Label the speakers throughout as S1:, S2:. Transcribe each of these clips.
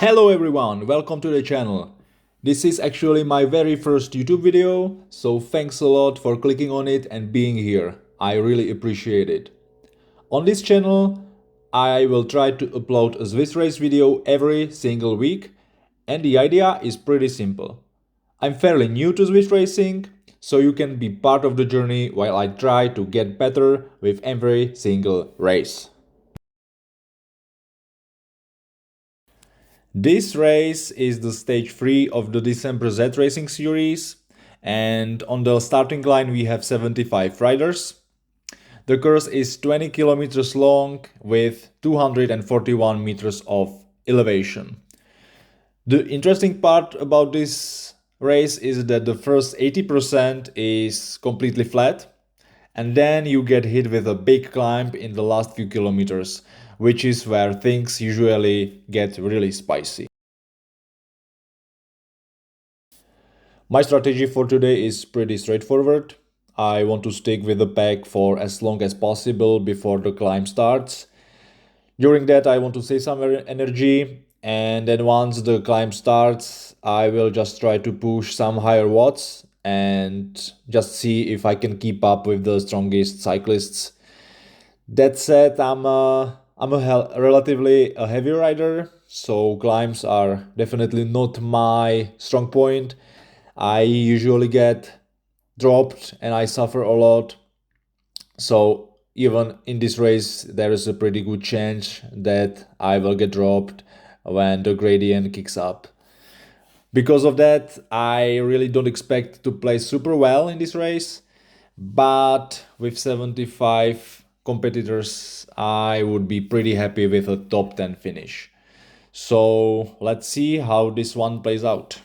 S1: Hello everyone, welcome to the channel. This is actually my very first YouTube video, so thanks a lot for clicking on it and being here. I really appreciate it. On this channel, I will try to upload a Zwift race video every single week, and the idea is pretty simple. I'm fairly new to Zwift racing, so you can be part of the journey while I try to get better with every single race. This race is the stage 3 of the December Z Racing series, and on the starting line we have 75 riders. The course is 20 kilometers long with 241 meters of elevation. The interesting part about this race is that the first 80% is completely flat, and then you get hit with a big climb in the last few kilometers, which is where things usually get really spicy. My strategy for today is pretty straightforward. I want to stick with the pack for as long as possible before the climb starts. During that, I want to save some energy, and then once the climb starts, I will just try to push some higher watts and just see if I can keep up with the strongest cyclists. That said, I'm a relatively a heavy rider, so climbs are definitely not my strong point. I usually get dropped and I suffer a lot. So even in this race, there is a pretty good chance that I will get dropped when the gradient kicks up. Because of that, I really don't expect to play super well in this race. But with 75 competitors, I would be pretty happy with a top 10 finish. So let's see how this one plays out.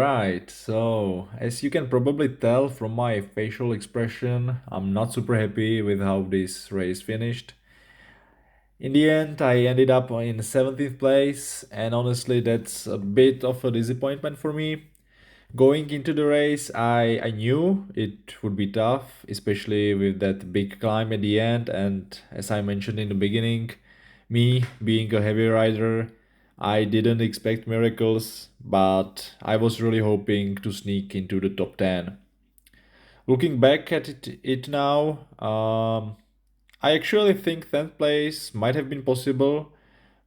S1: Alright, so as you can probably tell from my facial expression, I'm not super happy with how this race finished. In the end, I ended up in 17th place, and honestly, that's a bit of a disappointment for me. Going into the race, I knew it would be tough, especially with that big climb at the end. And as I mentioned in the beginning, me being a heavy rider, I didn't expect miracles, but I was really hoping to sneak into the top 10. Looking back at it now, I actually think 10th place might have been possible,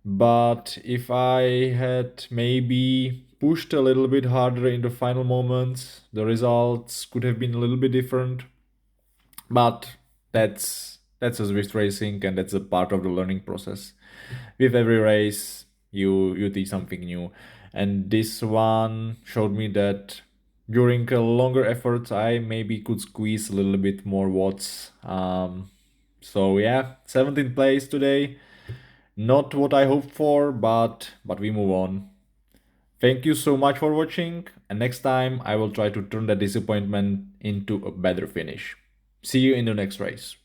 S1: but if I had maybe pushed a little bit harder in the final moments, the results could have been a little bit different. But that's a Zwift racing, and that's a part of the learning process. With every race, you teach something new, and this one showed me that during a longer effort, I maybe could squeeze a little bit more watts. So yeah, 17th place today. Not what I hoped for, but we move on. Thank you so much for watching, and next time I will try to turn that disappointment into a better finish. See you in the next race.